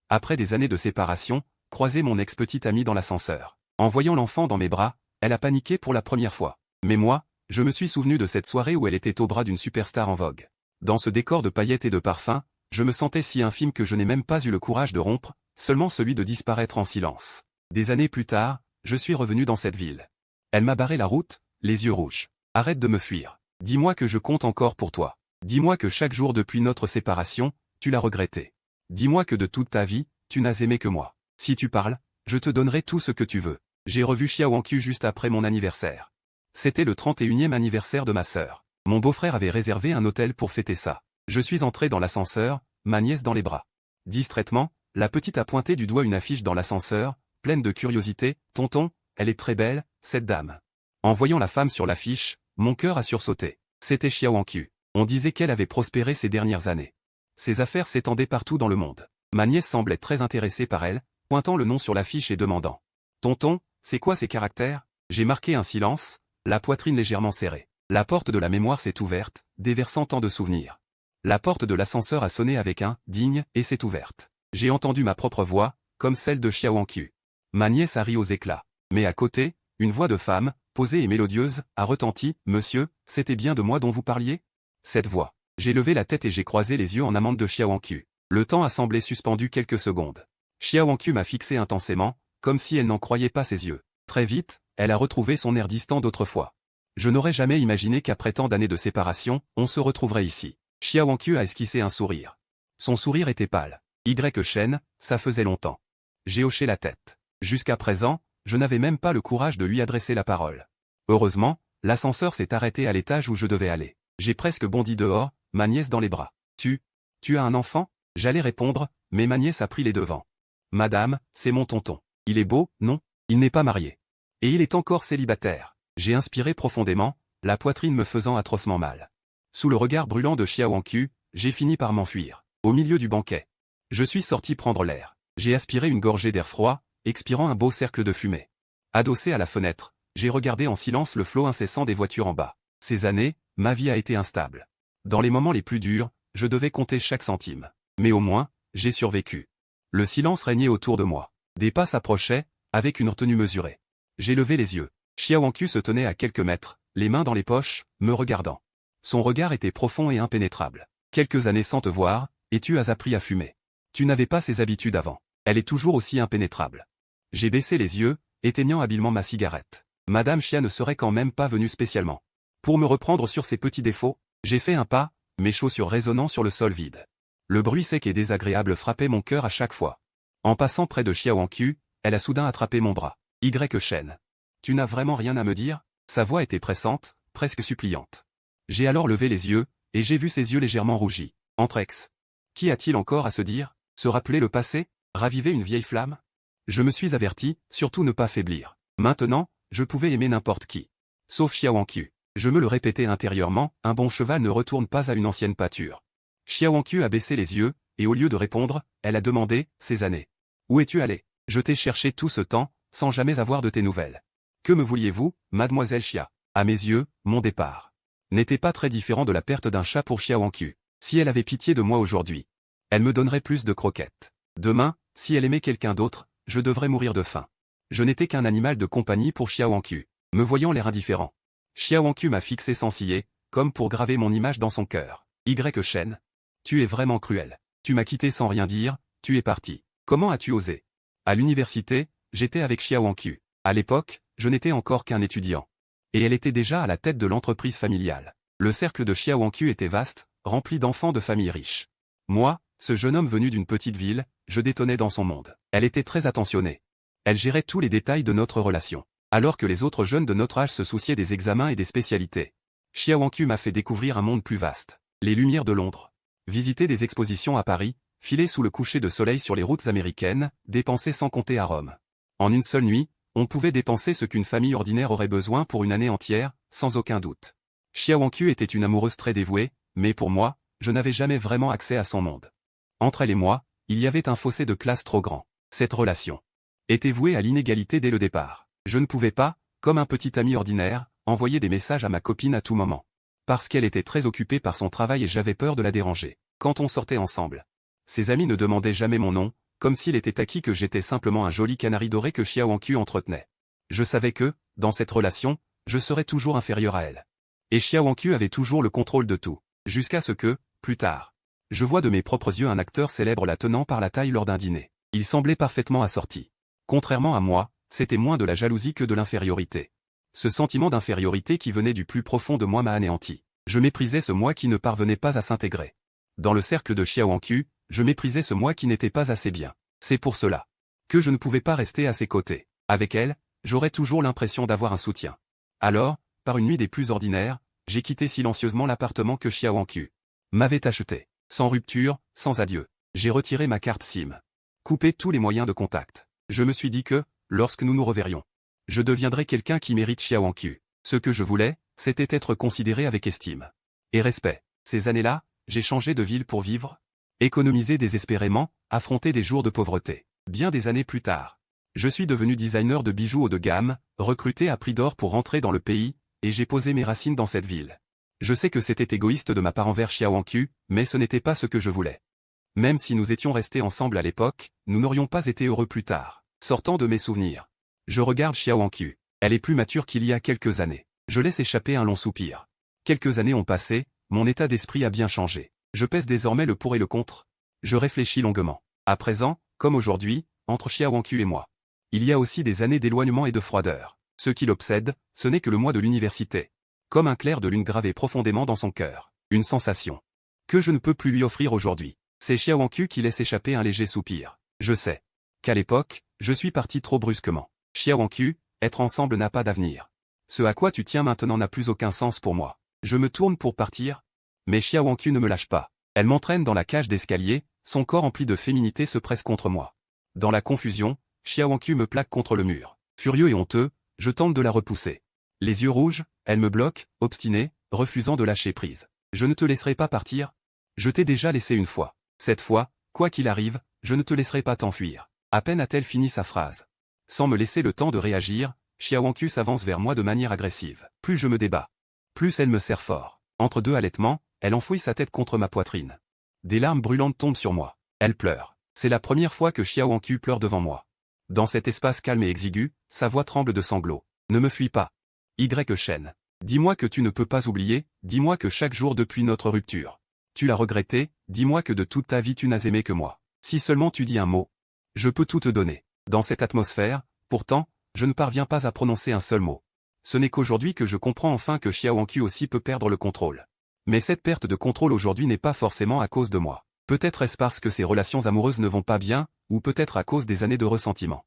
Après des années de séparation, croisé mon ex-petite amie dans l'ascenseur. En voyant l'enfant dans mes bras, elle a paniqué pour la première fois. Mais moi, je me suis souvenu de cette soirée où elle était au bras d'une superstar en vogue. Dans ce décor de paillettes et de parfums, je me sentais si infime que je n'ai même pas eu le courage de rompre, seulement celui de disparaître en silence. Des années plus tard, je suis revenu dans cette ville. Elle m'a barré la route, les yeux rouges. Arrête de me fuir. Dis-moi que je compte encore pour toi. Dis-moi que chaque jour depuis notre séparation, tu l'as regretté. Dis-moi que de toute ta vie, tu n'as aimé que moi. Si tu parles, je te donnerai tout ce que tu veux. J'ai revu Xiaowankyu juste après mon anniversaire. C'était le 31e anniversaire de ma sœur. Mon beau-frère avait réservé un hôtel pour fêter ça. Je suis entré dans l'ascenseur, ma nièce dans les bras. Distraitement, la petite a pointé du doigt une affiche dans l'ascenseur, pleine de curiosité. « Tonton, elle est très belle, cette dame. » En voyant la femme sur l'affiche, mon cœur a sursauté. C'était Xiaowankyu. On disait qu'elle avait prospéré ces dernières années. Ses affaires s'étendaient partout dans le monde. Ma nièce semblait très intéressée par elle, pointant le nom sur l'affiche et demandant. « Tonton, c'est quoi ces caractères ?» J'ai marqué un silence, la poitrine légèrement serrée. La porte de la mémoire s'est ouverte, déversant tant de souvenirs. La porte de l'ascenseur a sonné avec un « digne » et s'est ouverte. J'ai entendu ma propre voix, comme celle de Xiaowankyu. Ma nièce a ri aux éclats. Mais à côté, une voix de femme, posée et mélodieuse, a retenti. « Monsieur, c'était bien de moi dont vous parliez ?» Cette voix. J'ai levé la tête et j'ai croisé les yeux en amande de Xiaowankyu. Le temps a semblé suspendu quelques secondes. Xiaowankyu m'a fixé intensément, comme si elle n'en croyait pas ses yeux. Très vite, elle a retrouvé son air distant d'autrefois. Je n'aurais jamais imaginé qu'après tant d'années de séparation, on se retrouverait ici. Xiaowankyu a esquissé un sourire. Son sourire était pâle. Chen, ça faisait longtemps. J'ai hoché la tête. Jusqu'à présent, je n'avais même pas le courage de lui adresser la parole. Heureusement, l'ascenseur s'est arrêté à l'étage où je devais aller. J'ai presque bondi dehors, ma nièce dans les bras. Tu as un enfant ? J'allais répondre, mais ma nièce a pris les devants. Madame, c'est mon tonton. Il est beau, non ? Il n'est pas marié. Et il est encore célibataire. J'ai inspiré profondément, la poitrine me faisant atrocement mal. Sous le regard brûlant de Xiaowankyu, j'ai fini par m'enfuir. Au milieu du banquet. Je suis sorti prendre l'air. J'ai aspiré une gorgée d'air froid, expirant un beau cercle de fumée. Adossé à la fenêtre, j'ai regardé en silence le flot incessant des voitures en bas. Ces années, ma vie a été instable. Dans les moments les plus durs, je devais compter chaque centime. Mais au moins, j'ai survécu. Le silence régnait autour de moi. Des pas s'approchaient, avec une retenue mesurée. J'ai levé les yeux. Xiaowankyu se tenait à quelques mètres, les mains dans les poches, me regardant. Son regard était profond et impénétrable. Quelques années sans te voir, et tu as appris à fumer. Tu n'avais pas ces habitudes avant. Elle est toujours aussi impénétrable. J'ai baissé les yeux, éteignant habilement ma cigarette. Madame Xia ne serait quand même pas venue spécialement. Pour me reprendre sur ses petits défauts, j'ai fait un pas, mes chaussures résonnant sur le sol vide. Le bruit sec et désagréable frappait mon cœur à chaque fois. En passant près de Xiaowankyu, elle a soudain attrapé mon bras. Chen. Tu n'as vraiment rien à me dire ? Sa voix était pressante, presque suppliante. J'ai alors levé les yeux, et j'ai vu ses yeux légèrement rougis. Entre ex. Qu'y a-t-il encore à se dire ? Se rappeler le passé ? Raviver une vieille flamme ? Je me suis averti, surtout ne pas faiblir. Maintenant, je pouvais aimer n'importe qui. Sauf Xiaowankyu. Je me le répétais intérieurement, un bon cheval ne retourne pas à une ancienne pâture. Xiaowankyu a baissé les yeux, et au lieu de répondre, elle a demandé, ces années. Où es-tu allé ? Je t'ai cherché tout ce temps, sans jamais avoir de tes nouvelles. Que me vouliez-vous, mademoiselle Xia ? À mes yeux, mon départ n'était pas très différent de la perte d'un chat pour Xiaowankyu. Si elle avait pitié de moi aujourd'hui, elle me donnerait plus de croquettes. Demain, si elle aimait quelqu'un d'autre, je devrais mourir de faim. Je n'étais qu'un animal de compagnie pour Xiaowankyu, me voyant l'air indifférent. Xiaowankyu m'a fixé sans ciller, comme pour graver mon image dans son cœur. Chen. Tu es vraiment cruel. Tu m'as quitté sans rien dire, tu es parti. Comment as-tu osé ? À l'université, j'étais avec Xiaowankyu. À l'époque, je n'étais encore qu'un étudiant. Et elle était déjà à la tête de l'entreprise familiale. Le cercle de Xiaowankyu était vaste, rempli d'enfants de familles riches. Moi, ce jeune homme venu d'une petite ville, je détonnais dans son monde. Elle était très attentionnée. Elle gérait tous les détails de notre relation. Alors que les autres jeunes de notre âge se souciaient des examens et des spécialités. Xiaowankyu m'a fait découvrir un monde plus vaste. Les lumières de Londres. Visiter des expositions à Paris, filer sous le coucher de soleil sur les routes américaines, dépenser sans compter à Rome. En une seule nuit, on pouvait dépenser ce qu'une famille ordinaire aurait besoin pour une année entière, sans aucun doute. Xiaowankyu était une amoureuse très dévouée, mais pour moi, je n'avais jamais vraiment accès à son monde. Entre elle et moi, il y avait un fossé de classe trop grand. Cette relation était vouée à l'inégalité dès le départ. Je ne pouvais pas, comme un petit ami ordinaire, envoyer des messages à ma copine à tout moment. Parce qu'elle était très occupée par son travail et j'avais peur de la déranger. Quand on sortait ensemble, ses amis ne demandaient jamais mon nom, comme s'il était acquis que j'étais simplement un joli canari doré que Xiao Anqiu entretenait. Je savais que, dans cette relation, je serais toujours inférieur à elle. Et Xiao Anqiu avait toujours le contrôle de tout, jusqu'à ce que, plus tard, je vois de mes propres yeux un acteur célèbre la tenant par la taille lors d'un dîner. Il semblait parfaitement assorti. Contrairement à moi, c'était moins de la jalousie que de l'infériorité. Ce sentiment d'infériorité qui venait du plus profond de moi m'a anéanti. Je méprisais ce moi qui ne parvenait pas à s'intégrer. Dans le cercle de Xiao Anqiu, je méprisais ce moi qui n'était pas assez bien. C'est pour cela que je ne pouvais pas rester à ses côtés. Avec elle, j'aurais toujours l'impression d'avoir un soutien. Alors, par une nuit des plus ordinaires, j'ai quitté silencieusement l'appartement que Xiao Anqiu m'avait acheté. Sans rupture, sans adieu. J'ai retiré ma carte SIM. Coupé tous les moyens de contact. Je me suis dit que, lorsque nous nous reverrions, je deviendrais quelqu'un qui mérite Xiao Anqiu. Ce que je voulais, c'était être considéré avec estime et respect. Ces années-là, j'ai changé de ville pour vivre, économiser désespérément, affronter des jours de pauvreté. Bien des années plus tard, je suis devenu designer de bijoux haut de gamme, recruté à prix d'or pour rentrer dans le pays, et j'ai posé mes racines dans cette ville. Je sais que c'était égoïste de ma part envers Xiao Anqiu, mais ce n'était pas ce que je voulais. Même si nous étions restés ensemble à l'époque, nous n'aurions pas été heureux plus tard. Sortant de mes souvenirs, je regarde Xiao Anqiu. Elle est plus mature qu'il y a quelques années. Je laisse échapper un long soupir. Quelques années ont passé, mon état d'esprit a bien changé. Je pèse désormais le pour et le contre. Je réfléchis longuement. À présent, comme aujourd'hui, entre Xiao Anqiu et moi, il y a aussi des années d'éloignement et de froideur. Ce qui l'obsède, ce n'est que le moi de l'université. Comme un clair de lune gravé profondément dans son cœur. Une sensation que je ne peux plus lui offrir aujourd'hui. C'est Xiao Anqiu qui laisse échapper un léger soupir. Je sais qu'à l'époque, je suis parti trop brusquement. Xiao Anqiu, être ensemble n'a pas d'avenir. Ce à quoi tu tiens maintenant n'a plus aucun sens pour moi. Je me tourne pour partir, mais Xiao Anqiu ne me lâche pas. Elle m'entraîne dans la cage d'escalier, son corps empli de féminité se presse contre moi. Dans la confusion, Xiao Anqiu me plaque contre le mur. Furieux et honteux, je tente de la repousser. Les yeux rouges, elle me bloque, obstinée, refusant de lâcher prise. Je ne te laisserai pas partir. Je t'ai déjà laissé une fois. Cette fois, quoi qu'il arrive, je ne te laisserai pas t'enfuir. À peine a-t-elle fini sa phrase. Sans me laisser le temps de réagir, Xiao Anqiu s'avance vers moi de manière agressive. Plus je me débat, plus elle me serre fort. Entre deux halètements, elle enfouit sa tête contre ma poitrine. Des larmes brûlantes tombent sur moi. Elle pleure. C'est la première fois que Xiao Anqiu pleure devant moi. Dans cet espace calme et exigu, sa voix tremble de sanglots. Ne me fuis pas. Chaîne. Dis-moi que tu ne peux pas oublier, dis-moi que chaque jour depuis notre rupture, tu l'as regretté, dis-moi que de toute ta vie tu n'as aimé que moi. Si seulement tu dis un mot, je peux tout te donner. Dans cette atmosphère, pourtant, je ne parviens pas à prononcer un seul mot. Ce n'est qu'aujourd'hui que je comprends enfin que Xiao Anqiu aussi peut perdre le contrôle. Mais cette perte de contrôle aujourd'hui n'est pas forcément à cause de moi. Peut-être est-ce parce que ses relations amoureuses ne vont pas bien, ou peut-être à cause des années de ressentiment.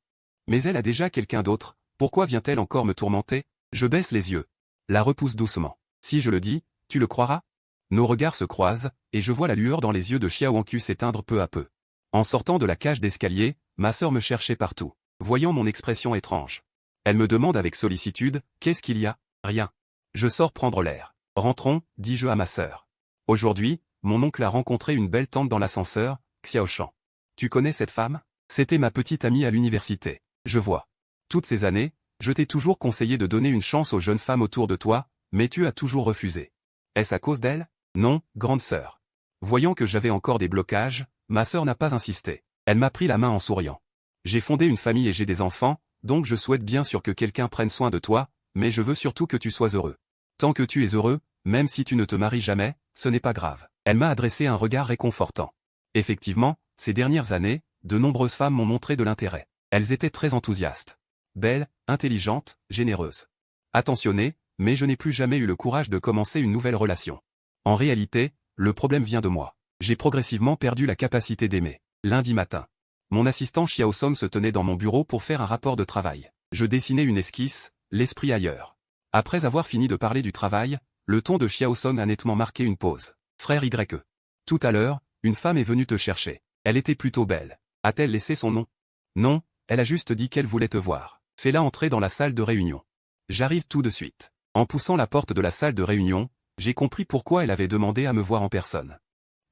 Mais elle a déjà quelqu'un d'autre, pourquoi vient-elle encore me tourmenter? Je baisse les yeux. La repousse doucement. Si je le dis, tu le croiras? Nos regards se croisent, et je vois la lueur dans les yeux de Xiao Anqiu s'éteindre peu à peu. En sortant de la cage d'escalier, ma sœur me cherchait partout. Voyant mon expression étrange, elle me demande avec sollicitude, qu'est-ce qu'il y a? Rien. Je sors prendre l'air. Rentrons, dis-je à ma sœur. Aujourd'hui, mon oncle a rencontré une belle tante dans l'ascenseur, Xiao Shan. Tu connais cette femme? C'était ma petite amie à l'université. Je vois. Toutes ces années, je t'ai toujours conseillé de donner une chance aux jeunes femmes autour de toi, mais tu as toujours refusé. Est-ce à cause d'elle? Non, grande sœur. Voyant que j'avais encore des blocages, ma sœur n'a pas insisté. Elle m'a pris la main en souriant. J'ai fondé une famille et j'ai des enfants, donc je souhaite bien sûr que quelqu'un prenne soin de toi, mais je veux surtout que tu sois heureux. Tant que tu es heureux, même si tu ne te maries jamais, ce n'est pas grave. Elle m'a adressé un regard réconfortant. Effectivement, ces dernières années, de nombreuses femmes m'ont montré de l'intérêt. Elles étaient très enthousiastes. Belles, intelligentes, généreuses. Attentionnées, mais je n'ai plus jamais eu le courage de commencer une nouvelle relation. En réalité, le problème vient de moi. J'ai progressivement perdu la capacité d'aimer. Lundi matin. Mon assistant Xiao Song se tenait dans mon bureau pour faire un rapport de travail. Je dessinais une esquisse, l'esprit ailleurs. Après avoir fini de parler du travail, le ton de Xiao Song a nettement marqué une pause. Frère YE. Tout à l'heure, une femme est venue te chercher. Elle était plutôt belle. A-t-elle laissé son nom? Non, elle a juste dit qu'elle voulait te voir. Fais-la entrer dans la salle de réunion. J'arrive tout de suite. En poussant la porte de la salle de réunion, j'ai compris pourquoi elle avait demandé à me voir en personne.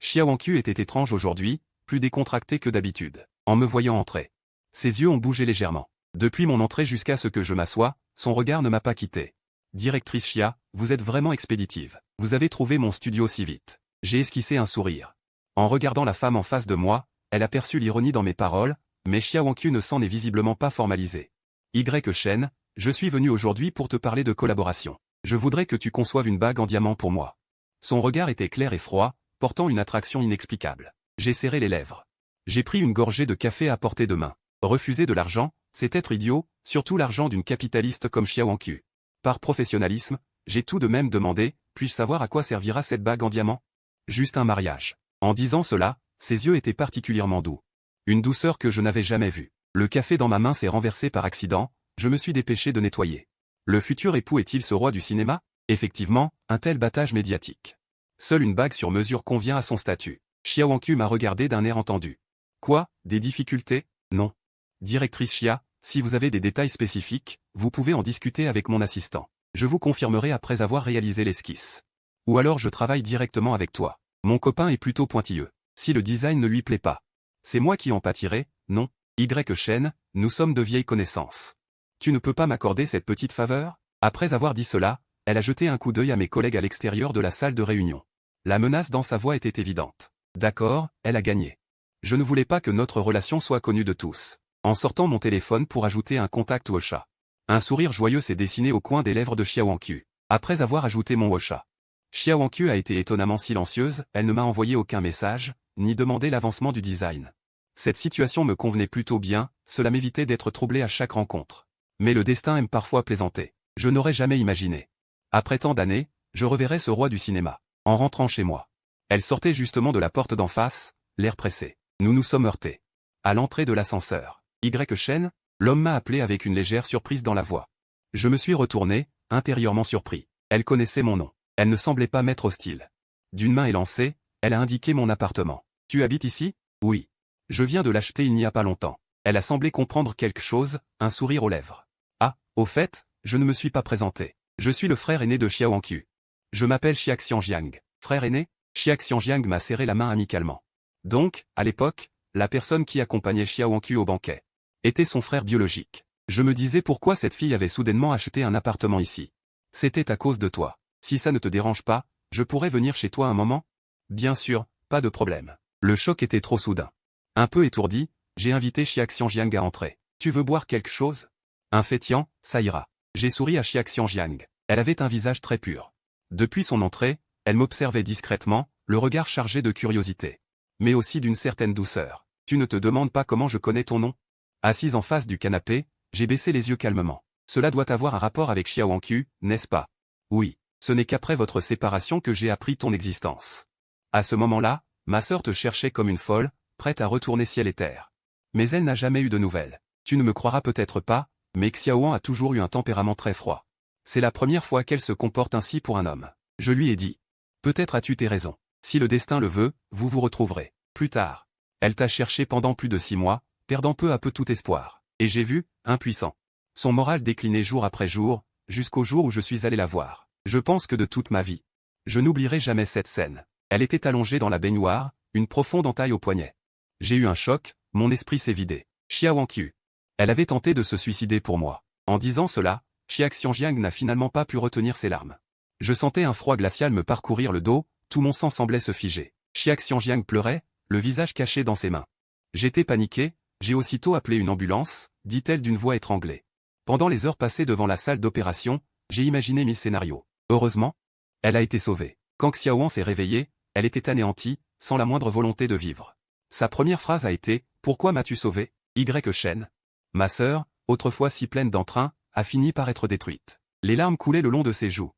Xiao Anqiu était étrange aujourd'hui, plus décontracté que d'habitude. En me voyant entrer, ses yeux ont bougé légèrement. Depuis mon entrée jusqu'à ce que je m'assoie, son regard ne m'a pas quitté. Directrice Xia, vous êtes vraiment expéditive. Vous avez trouvé mon studio si vite. J'ai esquissé un sourire. En regardant la femme en face de moi, elle aperçut l'ironie dans mes paroles, mais Xia Wangqiu ne s'en est visiblement pas formalisé. Shen, je suis venu aujourd'hui pour te parler de collaboration. Je voudrais que tu conçoives une bague en diamant pour moi. Son regard était clair et froid, portant une attraction inexplicable. J'ai serré les lèvres. J'ai pris une gorgée de café à portée de main. Refuser de l'argent, c'est être idiot, surtout l'argent d'une capitaliste comme Xia Wangqiu. Par professionnalisme, j'ai tout de même demandé, puis-je savoir à quoi servira cette bague en diamant? Juste un mariage. En disant cela, ses yeux étaient particulièrement doux. Une douceur que je n'avais jamais vue. Le café dans ma main s'est renversé par accident, je me suis dépêché de nettoyer. Le futur époux est-il ce roi du cinéma? Effectivement, un tel battage médiatique. Seule une bague sur mesure convient à son statut. Xia Wangqiu m'a regardé d'un air entendu. Quoi, des difficultés? Non. Directrice Xia, si vous avez des détails spécifiques, vous pouvez en discuter avec mon assistant. Je vous confirmerai après avoir réalisé l'esquisse. Ou alors je travaille directement avec toi. Mon copain est plutôt pointilleux. Si le design ne lui plaît pas, c'est moi qui en pâtirai, non? Shen, nous sommes de vieilles connaissances. Tu ne peux pas m'accorder cette petite faveur? Après avoir dit cela, elle a jeté un coup d'œil à mes collègues à l'extérieur de la salle de réunion. La menace dans sa voix était évidente. D'accord, elle a gagné. Je ne voulais pas que notre relation soit connue de tous. En sortant mon téléphone pour ajouter un contact WhatsApp. Un sourire joyeux s'est dessiné au coin des lèvres de Xia Wangqiu. Après avoir ajouté mon WhatsApp. Xia Wangqiu a été étonnamment silencieuse, elle ne m'a envoyé aucun message, ni demandé l'avancement du design. Cette situation me convenait plutôt bien, cela m'évitait d'être troublé à chaque rencontre. Mais le destin aime parfois plaisanter. Je n'aurais jamais imaginé. Après tant d'années, je reverrai ce roi du cinéma. En rentrant chez moi. Elle sortait justement de la porte d'en face, l'air pressé. Nous nous sommes heurtés. À l'entrée de l'ascenseur. Shen, l'homme m'a appelé avec une légère surprise dans la voix. Je me suis retourné, intérieurement surpris. Elle connaissait mon nom. Elle ne semblait pas m'être hostile. D'une main élancée, elle a indiqué mon appartement. Tu habites ici? Oui. Je viens de l'acheter il n'y a pas longtemps. Elle a semblé comprendre quelque chose, un sourire aux lèvres. Ah, au fait, je ne me suis pas présenté. Je suis le frère aîné de Xia Wangqiu. Je m'appelle Xia Xiangjiang. Frère aîné? Xia Xiangjiang m'a serré la main amicalement. Donc, à l'époque, la personne qui accompagnait Xia Wangqiu au banquet était son frère biologique. Je me disais pourquoi cette fille avait soudainement acheté un appartement ici. C'était à cause de toi. Si ça ne te dérange pas, je pourrais venir chez toi un moment? Bien sûr, pas de problème. Le choc était trop soudain. Un peu étourdi, j'ai invité Xia Xiangjiang à entrer. Tu veux boire quelque chose? Un fétiant, ça ira. J'ai souri à Xia Xiangjiang. Elle avait un visage très pur. Depuis son entrée, elle m'observait discrètement, le regard chargé de curiosité. Mais aussi d'une certaine douceur. Tu ne te demandes pas comment je connais ton nom? Assise en face du canapé, j'ai baissé les yeux calmement. Cela doit avoir un rapport avec Xia Wangqiu, n'est-ce pas? Oui. Ce n'est qu'après votre séparation que j'ai appris ton existence. À ce moment-là, ma sœur te cherchait comme une folle, prête à retourner ciel et terre. Mais elle n'a jamais eu de nouvelles. Tu ne me croiras peut-être pas, mais Xiaoan a toujours eu un tempérament très froid. C'est la première fois qu'elle se comporte ainsi pour un homme. Je lui ai dit. Peut-être as-tu tes raisons. Si le destin le veut, vous vous retrouverez. Plus tard. Elle t'a cherché pendant plus de 6 mois, perdant peu à peu tout espoir. Et j'ai vu, impuissant. Son moral déclinait jour après jour, jusqu'au jour où je suis allé la voir. Je pense que de toute ma vie. Je n'oublierai jamais cette scène. Elle était allongée dans la baignoire, une profonde entaille au poignet. J'ai eu un choc, mon esprit s'est vidé. Xia Wangqiu. Elle avait tenté de se suicider pour moi. En disant cela, Xia Xiangjiang n'a finalement pas pu retenir ses larmes. Je sentais un froid glacial me parcourir le dos, tout mon sang semblait se figer. Xia Xiangjiang pleurait, le visage caché dans ses mains. J'étais paniqué, j'ai aussitôt appelé une ambulance, dit-elle d'une voix étranglée. Pendant les heures passées devant la salle d'opération, j'ai imaginé 1000 scénarios. Heureusement, elle a été sauvée. Quand Xiaoan s'est réveillée, elle était anéantie, sans la moindre volonté de vivre. Sa première phrase a été « Pourquoi m'as-tu sauvé, Shen ?» Ma sœur, autrefois si pleine d'entrain, a fini par être détruite. Les larmes coulaient le long de ses joues.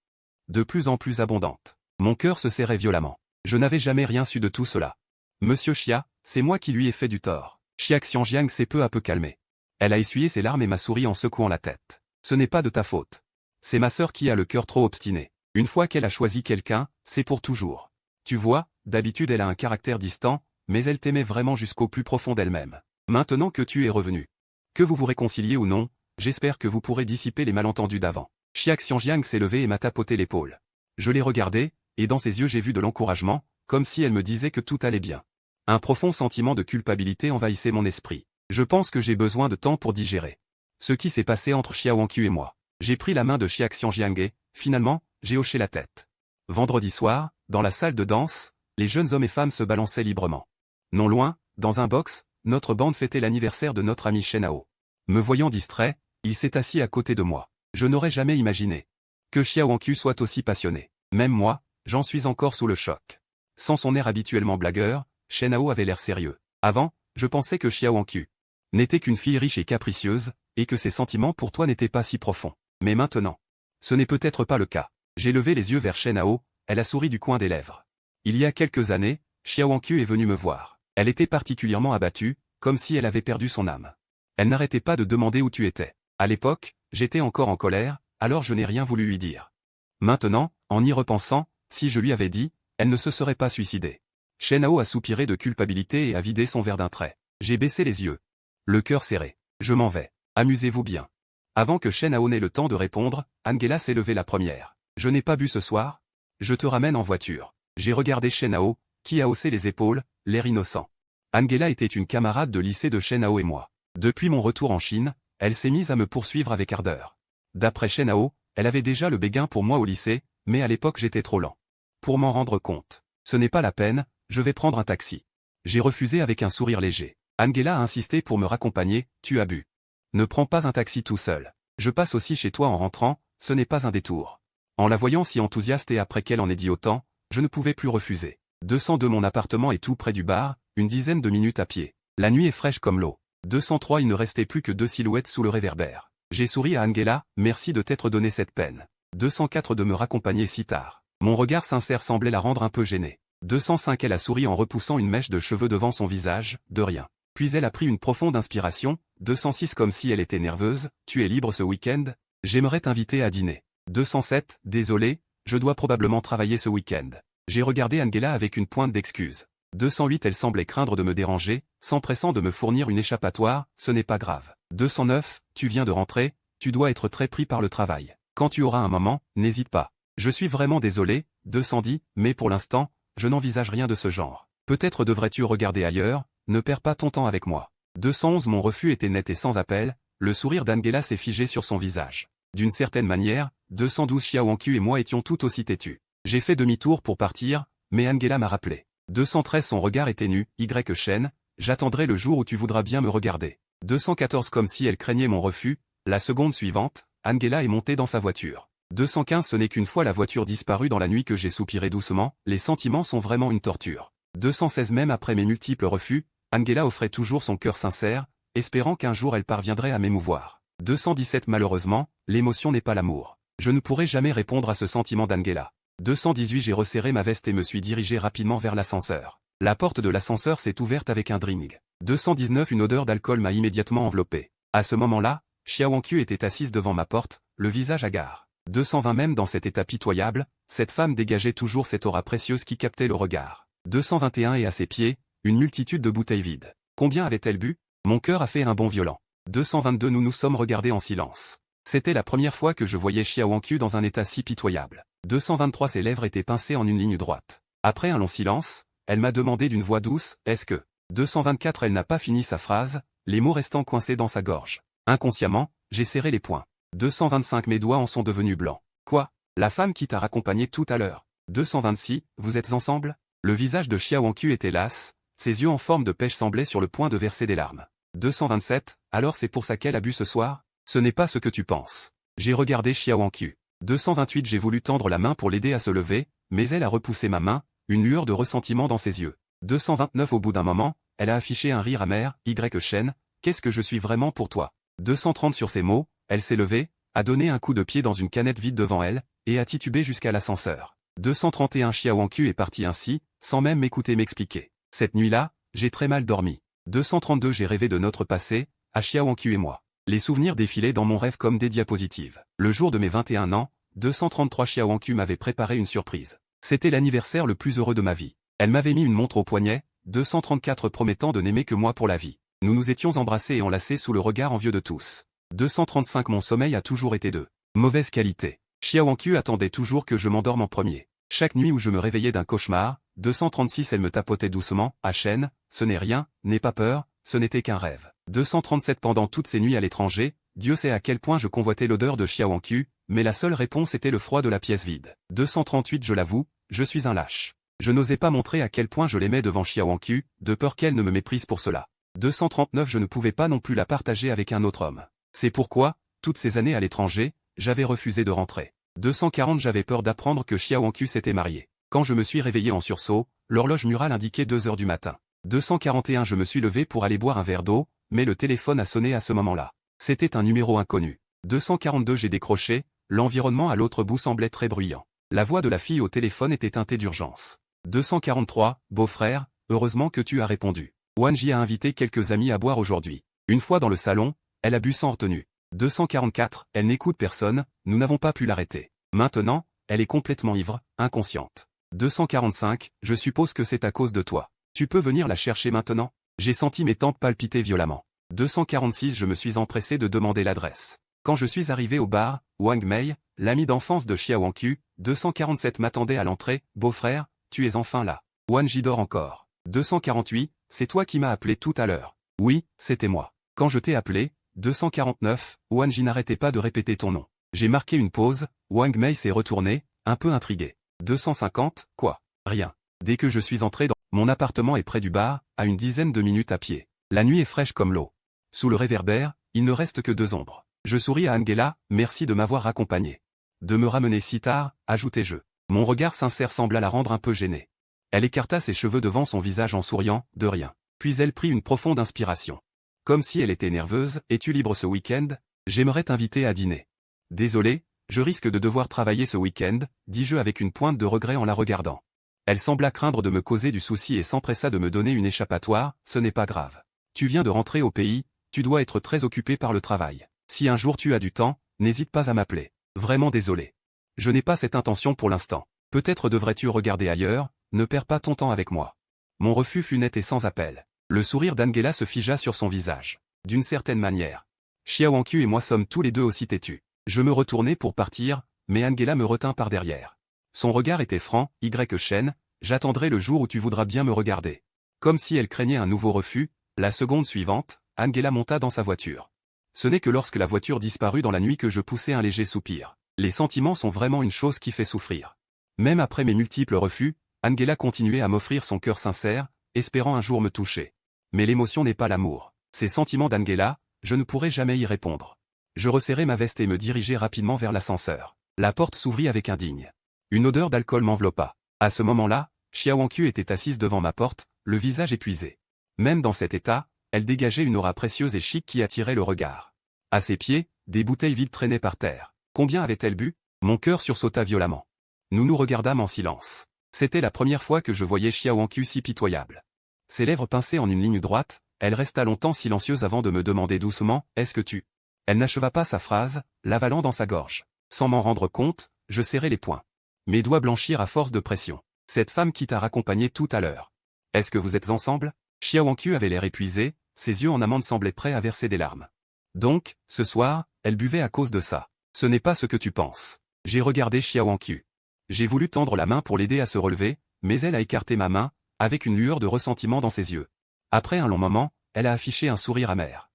De plus en plus abondantes. Mon cœur se serrait violemment. Je n'avais jamais rien su de tout cela. Monsieur Xia, c'est moi qui lui ai fait du tort. Xia Xiangjiang s'est peu à peu calmée. Elle a essuyé ses larmes et m'a souri en secouant la tête. Ce n'est pas de ta faute. C'est ma sœur qui a le cœur trop obstiné. Une fois qu'elle a choisi quelqu'un, c'est pour toujours. Tu vois, d'habitude elle a un caractère distant, mais elle t'aimait vraiment jusqu'au plus profond d'elle-même. Maintenant que tu es revenu. Que vous vous réconciliez ou non, j'espère que vous pourrez dissiper les malentendus d'avant. Xia Xiangjiang s'est levée et m'a tapoté l'épaule. Je l'ai regardée, et dans ses yeux j'ai vu de l'encouragement, comme si elle me disait que tout allait bien. Un profond sentiment de culpabilité envahissait mon esprit. Je pense que j'ai besoin de temps pour digérer ce qui s'est passé entre Xia Wangqiu et moi. J'ai pris la main de Xia Xiangjiang et, finalement, j'ai hoché la tête. Vendredi soir, dans la salle de danse, les jeunes hommes et femmes se balançaient librement. Non loin, Dans un box, notre bande fêtait l'anniversaire de notre ami Shenhao. Me voyant distrait, il s'est assis à côté de moi. Je n'aurais jamais imaginé que Xiao Hanqiu soit aussi passionné. Même moi, j'en suis encore sous le choc. Sans son air habituellement blagueur, Shenhao avait l'air sérieux. Avant, je pensais que Xiao Hanqiu n'était qu'une fille riche et capricieuse, et que ses sentiments pour toi n'étaient pas si profonds. Mais maintenant, ce n'est peut-être pas le cas. J'ai levé les yeux vers Shenhao, elle a souri du coin des lèvres. Il y a quelques années, Xiao Hanqiu est venue me voir. Elle était particulièrement abattue, comme si elle avait perdu son âme. Elle n'arrêtait pas de demander où tu étais. À l'époque, j'étais encore en colère, alors je n'ai rien voulu lui dire. Maintenant, en y repensant, si je lui avais dit, elle ne se serait pas suicidée. Shenhao a soupiré de culpabilité et a vidé son verre d'un trait. J'ai baissé les yeux. Le cœur serré. Je m'en vais. Amusez-vous bien. Avant que Shenhao n'ait le temps de répondre, Angela s'est levée la première. Je n'ai pas bu ce soir. Je te ramène en voiture. J'ai regardé Shenhao, qui a haussé les épaules, l'air innocent. Angela était une camarade de lycée de Shenhao et moi. Depuis mon retour en Chine, elle s'est mise à me poursuivre avec ardeur. D'après Shenhao, elle avait déjà le béguin pour moi au lycée, mais à l'époque j'étais trop lent. Pour m'en rendre compte. Ce n'est pas la peine, je vais prendre un taxi. J'ai refusé avec un sourire léger. Angela a insisté pour me raccompagner, tu as bu. Ne prends pas un taxi tout seul. Je passe aussi chez toi en rentrant, ce n'est pas un détour. En la voyant si enthousiaste et après qu'elle en ait dit autant, je ne pouvais plus refuser. 202 mon appartement est tout près du bar, une dizaine de minutes à pied. La nuit est fraîche comme l'eau. 203 il ne restait plus que 2 silhouettes sous le réverbère. J'ai souri à Angela, merci de t'être donné cette peine. 204 de me raccompagner si tard. Mon regard sincère semblait la rendre un peu gênée. 205 elle a souri en repoussant une mèche de cheveux devant son visage, de rien. Puis elle a pris une profonde inspiration, 206 comme si elle était nerveuse, tu es libre ce week-end? J'aimerais t'inviter à dîner. 207, désolé, je dois probablement travailler ce week-end. J'ai regardé Angela avec une pointe d'excuse. 208 elle semblait craindre de me déranger, s'empressant de me fournir une échappatoire, ce n'est pas grave. 209, tu viens de rentrer, tu dois être très pris par le travail. Quand tu auras un moment, n'hésite pas. Je suis vraiment désolé, 210, mais pour l'instant, je n'envisage rien de ce genre. Peut-être devrais-tu regarder ailleurs, ne perds pas ton temps avec moi. 211 mon refus était net et sans appel, le sourire d'Angela s'est figé sur son visage. D'une certaine manière, 212 Xiao Hanqiu et moi étions tout aussi têtus. J'ai fait demi-tour pour partir, mais Angela m'a rappelé. 213 son regard était nu, Shen, j'attendrai le jour où tu voudras bien me regarder. 214 comme si elle craignait mon refus, la seconde suivante, Angela est montée dans sa voiture. 215 ce n'est qu'une fois la voiture disparue dans la nuit que j'ai soupiré doucement, les sentiments sont vraiment une torture. 216 même après mes multiples refus, Angela offrait toujours son cœur sincère, espérant qu'un jour elle parviendrait à m'émouvoir. 217 malheureusement, l'émotion n'est pas l'amour. Je ne pourrai jamais répondre à ce sentiment d'Angela. 218 j'ai resserré ma veste et me suis dirigé rapidement vers l'ascenseur. La porte de l'ascenseur s'est ouverte avec un dring. 219 une odeur d'alcool m'a immédiatement enveloppé. À ce moment-là, Xiao Hanqiu était assise devant ma porte, le visage hagard. 220 même dans cet état pitoyable, cette femme dégageait toujours cette aura précieuse qui captait le regard. 221 et à ses pieds, une multitude de bouteilles vides. Combien avait-elle bu? Mon cœur a fait un bond violent. 222 nous nous sommes regardés en silence. C'était la première fois que je voyais Xiao Hanqiu dans un état si pitoyable. 223 ses lèvres étaient pincées en une ligne droite. Après un long silence, elle m'a demandé d'une voix douce, est-ce que 224 elle n'a pas fini sa phrase, les mots restant coincés dans sa gorge. Inconsciemment, j'ai serré les poings. 225 mes doigts en sont devenus blancs. Quoi? La femme qui t'a raccompagné tout à l'heure. 226, vous êtes ensemble? Le visage de Xiao Hanqiu était las, ses yeux en forme de pêche semblaient sur le point de verser des larmes. 227, alors c'est pour ça qu'elle a bu ce soir? Ce n'est pas ce que tu penses. J'ai regardé Xiao Hanqiu. 228 j'ai voulu tendre la main pour l'aider à se lever, mais elle a repoussé ma main, une lueur de ressentiment dans ses yeux. 229 au bout d'un moment, elle a affiché un rire amer, Shen, qu'est-ce que je suis vraiment pour toi? 230 sur ces mots, elle s'est levée, a donné un coup de pied dans une canette vide devant elle, et a titubé jusqu'à l'ascenseur. 231 Xiao Hanqiu est parti ainsi, sans même m'écouter m'expliquer. Cette nuit-là, j'ai très mal dormi. 232 j'ai rêvé de notre passé, à Xiao Hanqiu et moi. Les souvenirs défilaient dans mon rêve comme des diapositives. Le jour de mes 21 ans, 233 Xiao Hanqiu m'avait préparé une surprise. C'était l'anniversaire le plus heureux de ma vie. Elle m'avait mis une montre au poignet, 234 promettant de n'aimer que moi pour la vie. Nous nous étions embrassés et enlacés sous le regard envieux de tous. 235 mon sommeil a toujours été de mauvaise qualité. Xiao Hanqiu attendait toujours que je m'endorme en premier. Chaque nuit où je me réveillais d'un cauchemar, 236 elle me tapotait doucement, Shen, ce n'est rien, n'aie pas peur, ce n'était qu'un rêve. 237 pendant toutes ces nuits à l'étranger, Dieu sait à quel point je convoitais l'odeur de Xiao Hanqiu, mais la seule réponse était le froid de la pièce vide. 238 je l'avoue, je suis un lâche. Je n'osais pas montrer à quel point je l'aimais devant Xiao Anqiu, de peur qu'elle ne me méprise pour cela. 239 Je ne pouvais pas non plus la partager avec un autre homme. C'est pourquoi, toutes ces années à l'étranger, j'avais refusé de rentrer. 240 J'avais peur d'apprendre que Xiao Anqiu s'était marié. Quand je me suis réveillé en sursaut, l'horloge murale indiquait 2 heures du matin. 241 Je me suis levé pour aller boire un verre d'eau, mais le téléphone a sonné à ce moment-là. C'était un numéro inconnu. 242 J'ai décroché, l'environnement à l'autre bout semblait très bruyant. La voix de la fille au téléphone était teintée d'urgence. 243 Beau-frère, heureusement que tu as répondu. Wanji a invité quelques amis à boire aujourd'hui. Une fois dans le salon, elle a bu sans retenue. 244 Elle n'écoute personne, nous n'avons pas pu l'arrêter. Maintenant, elle est complètement ivre, inconsciente. 245 Je suppose que c'est à cause de toi. Tu peux venir la chercher maintenant? J'ai senti mes tempes palpiter violemment. 246 Je me suis empressé de demander l'adresse. Quand je suis arrivé au bar, Wang Mei, l'ami d'enfance de Xiao Anqiu, 247 m'attendait à l'entrée. Beau-frère, tu es enfin là. Wanji dort encore. 248 C'est toi qui m'as appelé tout à l'heure. Oui, c'était moi. Quand je t'ai appelé, 249, Wanji n'arrêtait pas de répéter ton nom. J'ai marqué une pause, Wang Mei s'est retourné, un peu intrigué. 250 Quoi? Rien. Dès que je suis entré dans mon appartement est près du bar, à une dizaine de minutes à pied. La nuit est fraîche comme l'eau. Sous le réverbère, il ne reste que 2 ombres. Je souris à Angela, merci de m'avoir accompagné. De me ramener si tard, ajoutai-je. Mon regard sincère sembla la rendre un peu gênée. Elle écarta ses cheveux devant son visage en souriant, de rien. Puis elle prit une profonde inspiration. Comme si elle était nerveuse, es-tu libre ce week-end? J'aimerais t'inviter à dîner. Désolé, je risque de devoir travailler ce week-end, dis-je avec une pointe de regret en la regardant. Elle sembla craindre de me causer du souci et s'empressa de me donner une échappatoire, ce n'est pas grave. Tu viens de rentrer au pays, tu dois être très occupé par le travail. Si un jour tu as du temps, n'hésite pas à m'appeler. Vraiment désolé. Je n'ai pas cette intention pour l'instant. Peut-être devrais-tu regarder ailleurs, ne perds pas ton temps avec moi. Mon refus fut net et sans appel. Le sourire d'Angela se figea sur son visage. D'une certaine manière. Xiao Anqiu et moi sommes tous les deux aussi têtus. Je me retournai pour partir, mais Angela me retint par derrière. Son regard était franc, Chen, j'attendrai le jour où tu voudras bien me regarder. Comme si elle craignait un nouveau refus, la seconde suivante, Angela monta dans sa voiture. Ce n'est que lorsque la voiture disparut dans la nuit que je poussai un léger soupir. Les sentiments sont vraiment une chose qui fait souffrir. Même après mes multiples refus, Angela continuait à m'offrir son cœur sincère, espérant un jour me toucher. Mais l'émotion n'est pas l'amour. Ces sentiments d'Angela, je ne pourrai jamais y répondre. Je resserrai ma veste et me dirigeai rapidement vers l'ascenseur. La porte s'ouvrit avec un digne. Une odeur d'alcool m'enveloppa. À ce moment-là, Xiao Anqiu était assise devant ma porte, le visage épuisé. Même dans cet état, elle dégageait une aura précieuse et chic qui attirait le regard. À ses pieds, des bouteilles vides traînaient par terre. Combien avait-elle bu? Mon cœur sursauta violemment. Nous nous regardâmes en silence. C'était la première fois que je voyais Xiao Anqiu si pitoyable. Ses lèvres pincées en une ligne droite, elle resta longtemps silencieuse avant de me demander doucement, est-ce que tu... Elle n'acheva pas sa phrase, l'avalant dans sa gorge. Sans m'en rendre compte, je serrai les poings. Mes doigts blanchirent à force de pression. Cette femme qui t'a raccompagné tout à l'heure. Est-ce que vous êtes ensemble? Xiao Anqiu avait l'air épuisé, ses yeux en amande semblaient prêts à verser des larmes. Donc, ce soir, elle buvait à cause de ça. Ce n'est pas ce que tu penses. J'ai regardé Xiao Anqiu. J'ai voulu tendre la main pour l'aider à se relever, mais elle a écarté ma main, avec une lueur de ressentiment dans ses yeux. Après un long moment, elle a affiché un sourire amer.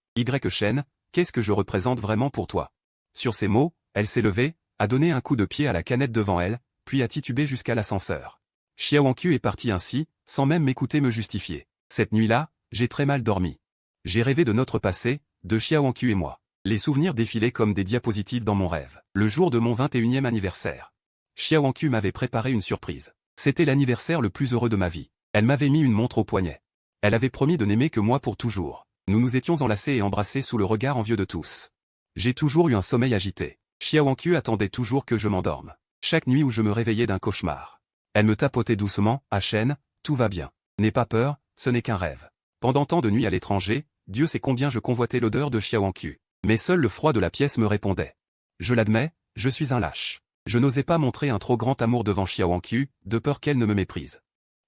Chen, qu'est-ce que je représente vraiment pour toi? Sur ces mots, elle s'est levée, a donné un coup de pied à la canette devant elle, puis a titubé jusqu'à l'ascenseur. Xiao Anqiu est parti ainsi, sans même m'écouter me justifier. Cette nuit-là, j'ai très mal dormi. J'ai rêvé de notre passé, de Xiao Anqiu et moi. Les souvenirs défilaient comme des diapositives dans mon rêve. Le jour de mon 21e anniversaire. Xiao Anqiu m'avait préparé une surprise. C'était l'anniversaire le plus heureux de ma vie. Elle m'avait mis une montre au poignet. Elle avait promis de n'aimer que moi pour toujours. Nous nous étions enlacés et embrassés sous le regard envieux de tous. J'ai toujours eu un sommeil agité. Xiao Anqiu attendait toujours que je m'endorme. Chaque nuit où je me réveillais d'un cauchemar. Elle me tapotait doucement, Chen, tout va bien. N'aie pas peur, ce n'est qu'un rêve. Pendant tant de nuits à l'étranger, Dieu sait combien je convoitais l'odeur de Xiao Anqiu. Mais seul le froid de la pièce me répondait. Je l'admets, je suis un lâche. Je n'osais pas montrer un trop grand amour devant Xiao Anqiu, de peur qu'elle ne me méprise.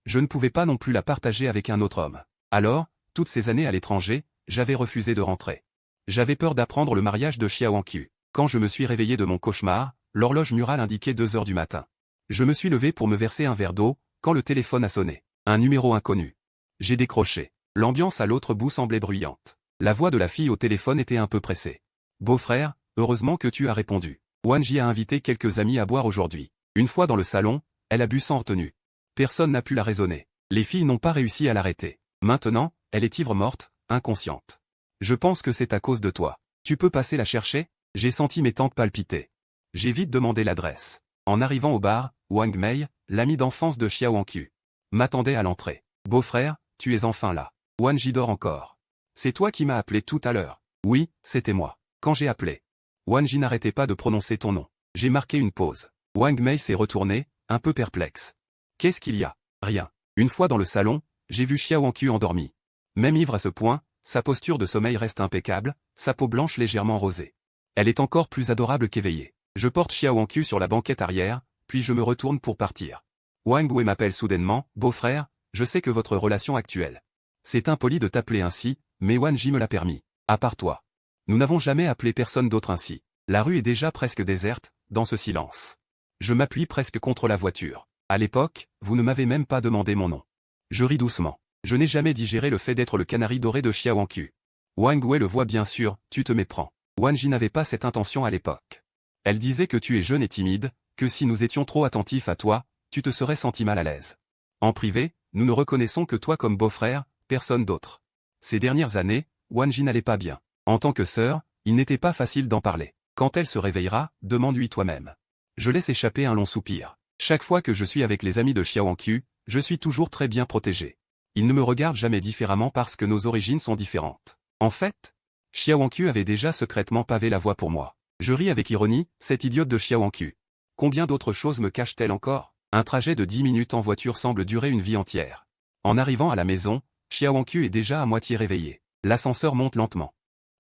Je ne pouvais pas non plus la partager avec un autre homme. Alors, toutes ces années à l'étranger, j'avais refusé de rentrer. J'avais peur d'apprendre le mariage de Xiao Anqiu. Quand je me suis réveillé de mon cauchemar, l'horloge murale indiquait 2 heures du matin. Je me suis levé pour me verser un verre d'eau, quand le téléphone a sonné. Un numéro inconnu. J'ai décroché. L'ambiance à l'autre bout semblait bruyante. La voix de la fille au téléphone était un peu pressée. Beau-frère, heureusement que tu as répondu. Wanji a invité quelques amis à boire aujourd'hui. Une fois dans le salon, elle a bu sans retenue. Personne n'a pu la raisonner. Les filles n'ont pas réussi à l'arrêter. Maintenant, elle est ivre morte, inconsciente. Je pense que c'est à cause de toi. Tu peux passer la chercher? J'ai senti mes tempes palpiter. J'ai vite demandé l'adresse. En arrivant au bar, Wang Mei, l'ami d'enfance de Xiao Wangqiu, m'attendait à l'entrée. Beau-frère, tu es enfin là. Wan Ji dort encore. C'est toi qui m'as appelé tout à l'heure. Oui, c'était moi. Quand j'ai appelé, Wan Ji n'arrêtait pas de prononcer ton nom. J'ai marqué une pause. Wang Mei s'est retourné, un peu perplexe. Qu'est-ce qu'il y a? Rien. Une fois dans le salon, j'ai vu Xiao Wangqiu endormi. Même ivre à ce point, sa posture de sommeil reste impeccable, sa peau blanche légèrement rosée. Elle est encore plus adorable qu'éveillée. Je porte Xiao Wangqiu sur la banquette arrière, puis je me retourne pour partir. Wang Wei m'appelle soudainement, beau-frère, je sais que votre relation actuelle. C'est impoli de t'appeler ainsi, mais Wan Ji me l'a permis. À part toi. Nous n'avons jamais appelé personne d'autre ainsi. La rue est déjà presque déserte, dans ce silence. Je m'appuie presque contre la voiture. À l'époque, vous ne m'avez même pas demandé mon nom. Je ris doucement. Je n'ai jamais digéré le fait d'être le canari doré de Xiao Wangqiu. Wang Wei le voit bien sûr, tu te méprends. Wan Ji n'avait pas cette intention à l'époque. Elle disait que tu es jeune et timide, que si nous étions trop attentifs à toi, tu te serais senti mal à l'aise. En privé, nous ne reconnaissons que toi comme beau-frère, personne d'autre. Ces dernières années, Wan Ji n'allait pas bien. En tant que sœur, il n'était pas facile d'en parler. Quand elle se réveillera, demande-lui toi-même. Je laisse échapper un long soupir. Chaque fois que je suis avec les amis de Xiao Wangqiu, je suis toujours très bien protégé. Ils ne me regardent jamais différemment parce que nos origines sont différentes. En fait, Xiao Wangqiu avait déjà secrètement pavé la voie pour moi. Je ris avec ironie, cette idiote de Xiao Wangqiu. Combien d'autres choses me cache-t-elle encore? Un trajet de 10 minutes en voiture semble durer une vie entière. En arrivant à la maison, Xiao Wangqiu est déjà à moitié réveillé. L'ascenseur monte lentement.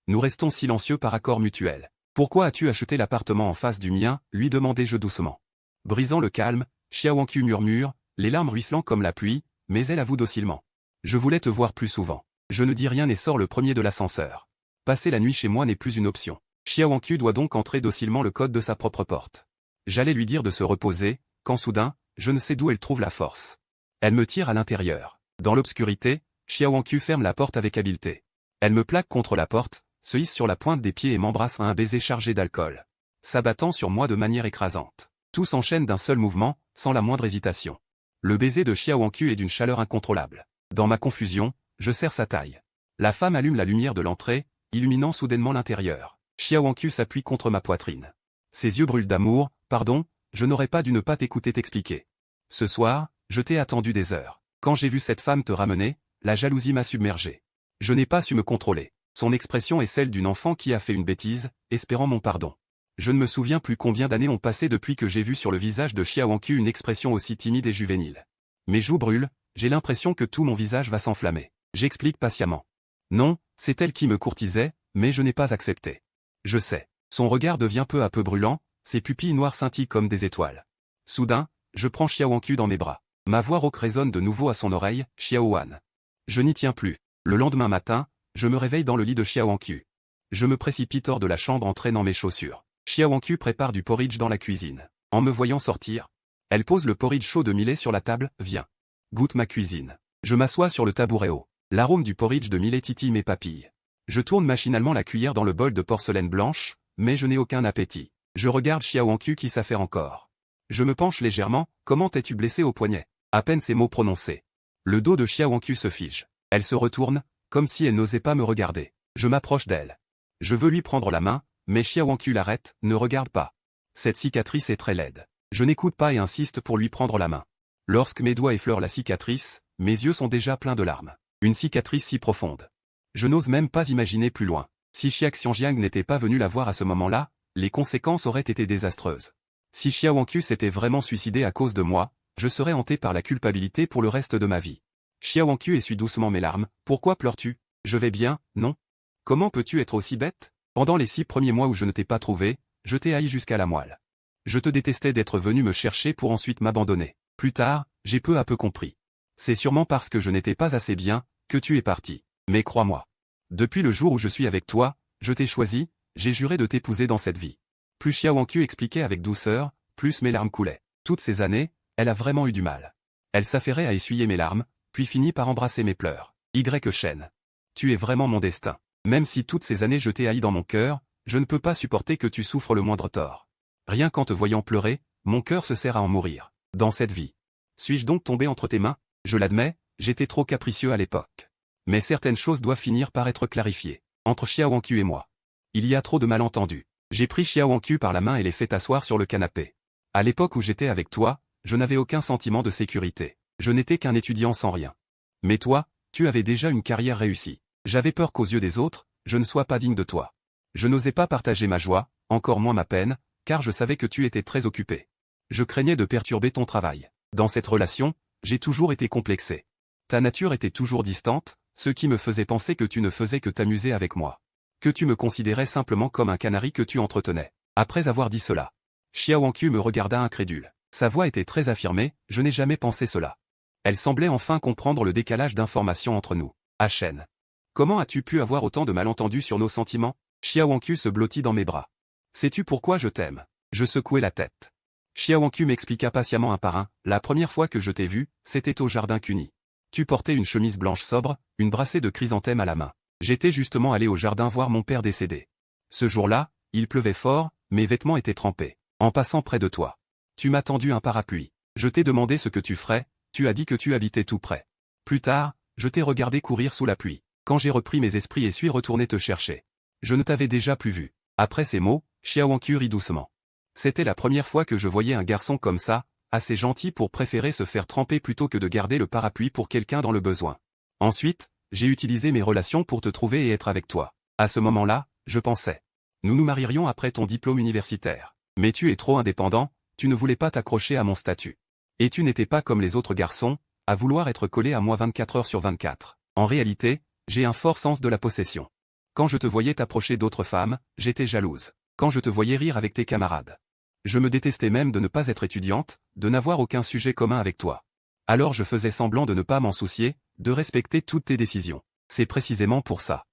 Nous restons silencieux par accord mutuel. Pourquoi as-tu acheté l'appartement en face du mien? Lui demandai-je doucement. Brisant le calme, Xiao Wangqiu murmure, les larmes ruisselant comme la pluie, mais elle avoue docilement. Je voulais te voir plus souvent. Je ne dis rien et sors le premier de l'ascenseur. Passer la nuit chez moi n'est plus une option. Xiao Wangqiu doit donc entrer docilement le code de sa propre porte. J'allais lui dire de se reposer, quand soudain, je ne sais d'où elle trouve la force. Elle me tire à l'intérieur. Dans l'obscurité, Xiao Wangqiu ferme la porte avec habileté. Elle me plaque contre la porte, se hisse sur la pointe des pieds et m'embrasse à un baiser chargé d'alcool, s'abattant sur moi de manière écrasante. Tout s'enchaîne d'un seul mouvement, sans la moindre hésitation. Le baiser de Xiao Wangqiu est d'une chaleur incontrôlable. Dans ma confusion, je serre sa taille. La femme allume la lumière de l'entrée, illuminant soudainement l'intérieur. Xiao Wangqiu s'appuie contre ma poitrine. Ses yeux brûlent d'amour. Pardon, je n'aurais pas dû ne pas t'écouter t'expliquer. Ce soir, je t'ai attendu des heures. Quand j'ai vu cette femme te ramener, la jalousie m'a submergé. Je n'ai pas su me contrôler. Son expression est celle d'une enfant qui a fait une bêtise, espérant mon pardon. Je ne me souviens plus combien d'années ont passé depuis que j'ai vu sur le visage de Xiao Wangqiu une expression aussi timide et juvénile. Mes joues brûlent, j'ai l'impression que tout mon visage va s'enflammer. J'explique patiemment. Non, c'est elle qui me courtisait, mais je n'ai pas accepté. Je sais. Son regard devient peu à peu brûlant, ses pupilles noires scintillent comme des étoiles. Soudain, je prends Xiao Wangqiu dans mes bras. Ma voix rauque résonne de nouveau à son oreille, Xiao Wan. Je n'y tiens plus. Le lendemain matin, je me réveille dans le lit de Xiao Wangqiu. Je me précipite hors de la chambre en traînant mes chaussures. Xiao Wangqiu prépare du porridge dans la cuisine. En me voyant sortir, elle pose le porridge chaud de millet sur la table, viens. Goûte ma cuisine. Je m'assois sur le tabouret haut. L'arôme du porridge de millet titille mes papilles. Je tourne machinalement la cuillère dans le bol de porcelaine blanche, mais je n'ai aucun appétit. Je regarde Xiao Wangqiu qui s'affaire encore. Je me penche légèrement, comment t'es-tu blessé au poignet? À peine ces mots prononcés. Le dos de Xiao Wangqiu se fige. Elle se retourne, comme si elle n'osait pas me regarder. Je m'approche d'elle. Je veux lui prendre la main, mais Xiao Wangqiu l'arrête, ne regarde pas. Cette cicatrice est très laide. Je n'écoute pas et insiste pour lui prendre la main. Lorsque mes doigts effleurent la cicatrice, mes yeux sont déjà pleins de larmes. Une cicatrice si profonde. Je n'ose même pas imaginer plus loin. Si Xia Xiangjiang n'était pas venu la voir à ce moment-là, les conséquences auraient été désastreuses. Si Xiao Wangqiu s'était vraiment suicidé à cause de moi, je serais hanté par la culpabilité pour le reste de ma vie. Xiao Wangqiu essuie doucement mes larmes. Pourquoi pleures-tu? Je vais bien, non? Comment peux-tu être aussi bête? Pendant les 6 premiers mois où je ne t'ai pas trouvé, je t'ai haï jusqu'à la moelle. Je te détestais d'être venu me chercher pour ensuite m'abandonner. Plus tard, j'ai peu à peu compris. C'est sûrement parce que je n'étais pas assez bien, que tu es parti. Mais crois-moi. Depuis le jour où je suis avec toi, je t'ai choisi, j'ai juré de t'épouser dans cette vie. Plus Xiao Wangqiu expliquait avec douceur, plus mes larmes coulaient. Toutes ces années, elle a vraiment eu du mal. Elle s'affairait à essuyer mes larmes, puis finit par embrasser mes pleurs. Shen. Tu es vraiment mon destin. Même si toutes ces années je t'ai haï dans mon cœur, je ne peux pas supporter que tu souffres le moindre tort. Rien qu'en te voyant pleurer, mon cœur se serre à en mourir. Dans cette vie. Suis-je donc tombé entre tes mains? Je l'admets, j'étais trop capricieux à l'époque. Mais certaines choses doivent finir par être clarifiées. Entre Xiaowankyu et moi, il y a trop de malentendus. J'ai pris Xiaowankyu par la main et l'ai fait asseoir sur le canapé. À l'époque où j'étais avec toi, je n'avais aucun sentiment de sécurité. Je n'étais qu'un étudiant sans rien. Mais toi, tu avais déjà une carrière réussie. J'avais peur qu'aux yeux des autres, je ne sois pas digne de toi. Je n'osais pas partager ma joie, encore moins ma peine, car je savais que tu étais très occupé. Je craignais de perturber ton travail. Dans cette relation, j'ai toujours été complexé. Ta nature était toujours distante, ce qui me faisait penser que tu ne faisais que t'amuser avec moi. Que tu me considérais simplement comme un canari que tu entretenais. Après avoir dit cela, Xiaowankyu me regarda incrédule. Sa voix était très affirmée, je n'ai jamais pensé cela. Elle semblait enfin comprendre le décalage d'informations entre nous. Chen. Comment as-tu pu avoir autant de malentendus sur nos sentiments? Xiaowankyu se blottit dans mes bras. Sais-tu pourquoi je t'aime? Je secouai la tête. Xiaowankyu m'expliqua patiemment un par un. La première fois que je t'ai vu, c'était au jardin Kuni. Tu portais une chemise blanche sobre, une brassée de chrysanthèmes à la main. J'étais justement allé au jardin voir mon père décédé. Ce jour-là, il pleuvait fort, mes vêtements étaient trempés. En passant près de toi, tu m'as tendu un parapluie. Je t'ai demandé ce que tu ferais, tu as dit que tu habitais tout près. Plus tard, je t'ai regardé courir sous la pluie. Quand j'ai repris mes esprits et suis retourné te chercher, je ne t'avais déjà plus vu. Après ces mots, Xiaowankyu rit doucement. C'était la première fois que je voyais un garçon comme ça, assez gentil pour préférer se faire tremper plutôt que de garder le parapluie pour quelqu'un dans le besoin. Ensuite, j'ai utilisé mes relations pour te trouver et être avec toi. À ce moment-là, je pensais. Nous nous marierions après ton diplôme universitaire. Mais tu es trop indépendant, tu ne voulais pas t'accrocher à mon statut. Et tu n'étais pas comme les autres garçons, à vouloir être collé à moi 24 heures sur 24. En réalité, j'ai un fort sens de la possession. Quand je te voyais t'approcher d'autres femmes, j'étais jalouse. Quand je te voyais rire avec tes camarades. Je me détestais même de ne pas être étudiante, de n'avoir aucun sujet commun avec toi. Alors je faisais semblant de ne pas m'en soucier, de respecter toutes tes décisions. C'est précisément pour ça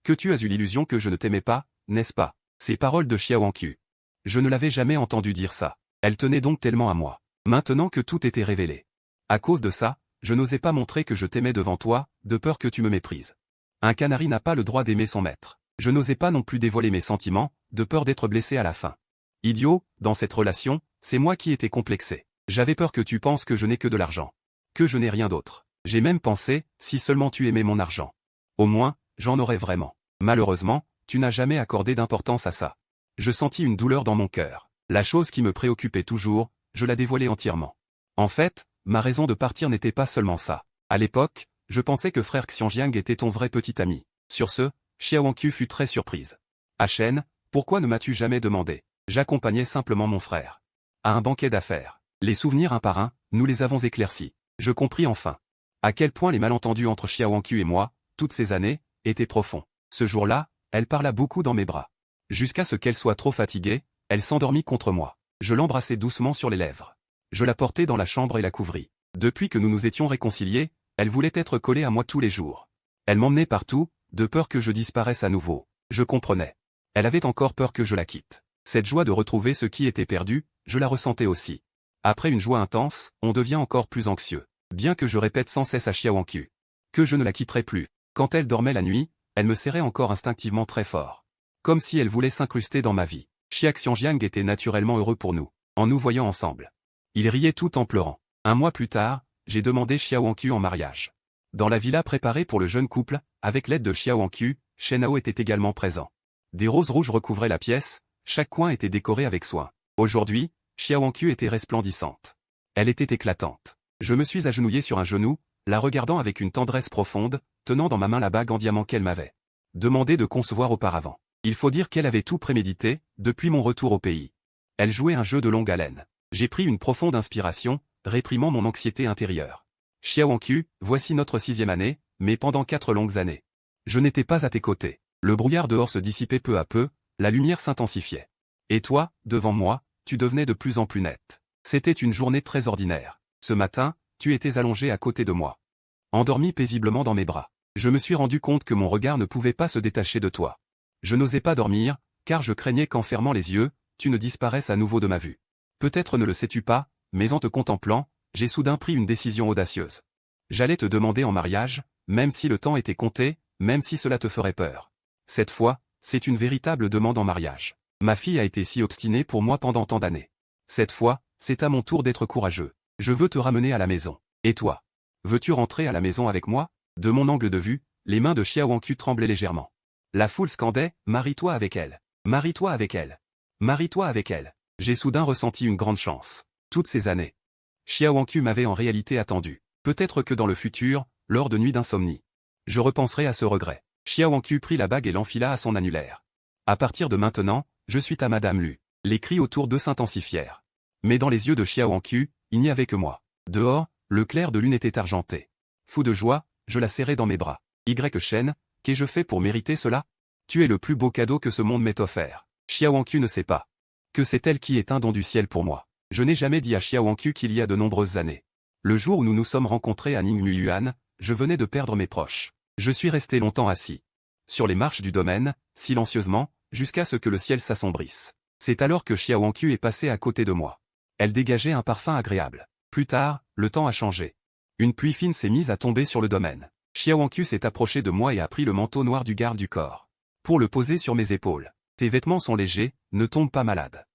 que tu as eu l'illusion que je ne t'aimais pas, n'est-ce pas? Ces paroles de Xiaowankyu. Je ne l'avais jamais entendu dire ça. Elle tenait donc tellement à moi. Maintenant que tout était révélé. À cause de ça, je n'osais pas montrer que je t'aimais devant toi, de peur que tu me méprises. Un canari n'a pas le droit d'aimer son maître. Je n'osais pas non plus dévoiler mes sentiments, de peur d'être blessé à la fin. Idiot, dans cette relation, c'est moi qui étais complexé. J'avais peur que tu penses que je n'ai que de l'argent. Que je n'ai rien d'autre. J'ai même pensé, si seulement tu aimais mon argent. Au moins, j'en aurais vraiment. Malheureusement, tu n'as jamais accordé d'importance à ça. Je sentis une douleur dans mon cœur. La chose qui me préoccupait toujours, je la dévoilais entièrement. En fait, ma raison de partir n'était pas seulement ça. À l'époque, je pensais que frère Xianjiang était ton vrai petit ami. Sur ce, Xiaowankyu fut très surprise. Chen, pourquoi ne m'as-tu jamais demandé? J'accompagnais simplement mon frère. À un banquet d'affaires. Les souvenirs un par un, nous les avons éclaircis. Je compris enfin. À quel point les malentendus entre Xiaowankyu et moi, toutes ces années, étaient profonds. Ce jour-là, elle parla beaucoup dans mes bras. Jusqu'à ce qu'elle soit trop fatiguée, elle s'endormit contre moi. Je l'embrassai doucement sur les lèvres. Je la portai dans la chambre et la couvris. Depuis que nous nous étions réconciliés, elle voulait être collée à moi tous les jours. Elle m'emmenait partout, de peur que je disparaisse à nouveau. Je comprenais. Elle avait encore peur que je la quitte. Cette joie de retrouver ce qui était perdu, je la ressentais aussi. Après une joie intense, on devient encore plus anxieux. Bien que je répète sans cesse à Xiaowankyu que je ne la quitterai plus. Quand elle dormait la nuit, elle me serrait encore instinctivement très fort. Comme si elle voulait s'incruster dans ma vie. Xianjiang était naturellement heureux pour nous, en nous voyant ensemble. Il riait tout en pleurant. Un mois plus tard, j'ai demandé Xiaowankyu en mariage. Dans la villa préparée pour le jeune couple, avec l'aide de Xiaowankyu, Shenhao était également présent. Des roses rouges recouvraient la pièce, chaque coin était décoré avec soin. Aujourd'hui, Xiaowankyu était resplendissante. Elle était éclatante. Je me suis agenouillé sur un genou, la regardant avec une tendresse profonde, tenant dans ma main la bague en diamant qu'elle m'avait demandé de concevoir auparavant. Il faut dire qu'elle avait tout prémédité, depuis mon retour au pays. Elle jouait un jeu de longue haleine. J'ai pris une profonde inspiration, réprimant mon anxiété intérieure. Xiaowankyu, voici notre 6e année, mais pendant 4 longues années. Je n'étais pas à tes côtés. Le brouillard dehors se dissipait peu à peu, la lumière s'intensifiait. Et toi, devant moi, tu devenais de plus en plus nette. C'était une journée très ordinaire. Ce matin, tu étais allongé à côté de moi. Endormi paisiblement dans mes bras. Je me suis rendu compte que mon regard ne pouvait pas se détacher de toi. Je n'osais pas dormir, car je craignais qu'en fermant les yeux, tu ne disparaisses à nouveau de ma vue. Peut-être ne le sais-tu pas, mais en te contemplant, j'ai soudain pris une décision audacieuse. J'allais te demander en mariage, même si le temps était compté, même si cela te ferait peur. Cette fois, c'est une véritable demande en mariage. Ma fille a été si obstinée pour moi pendant tant d'années. Cette fois, c'est à mon tour d'être courageux. Je veux te ramener à la maison. Et toi? Veux-tu rentrer à la maison avec moi? De mon angle de vue, les mains de Xiao Wanqu tremblaient légèrement. La foule scandait « Marie-toi avec elle! Marie-toi avec elle! Marie-toi avec elle !» J'ai soudain ressenti une grande chance. Toutes ces années, Xiao Wanqu m'avait en réalité attendu. Peut-être que dans le futur, lors de nuits d'insomnie, je repenserai à ce regret. Xiao Wanqu prit la bague et l'enfila à son annulaire. À partir de maintenant, je suis ta Madame Lu. Les cris autour d'eux s'intensifièrent. Mais dans les yeux de Xiao Wanqu, il n'y avait que moi. Dehors, le clair de lune était argenté. Fou de joie, je la serrai dans mes bras. Shen, qu'ai-je fait pour mériter cela? Tu es le plus beau cadeau que ce monde m'ait offert. Xiao Wanqu ne sait pas que c'est elle qui est un don du ciel pour moi. Je n'ai jamais dit à Xiao Wanqu qu'il y a de nombreuses années. Le jour où nous nous sommes rencontrés à Ningmuyuan, je venais de perdre mes proches. Je suis resté longtemps assis sur les marches du domaine, silencieusement, jusqu'à ce que le ciel s'assombrisse. C'est alors que Xiao Wanqu est passée à côté de moi. Elle dégageait un parfum agréable. Plus tard, le temps a changé. Une pluie fine s'est mise à tomber sur le domaine. Xiao Wanqu s'est approché de moi et a pris le manteau noir du garde du corps pour le poser sur mes épaules. Tes vêtements sont légers, ne tombe pas malade.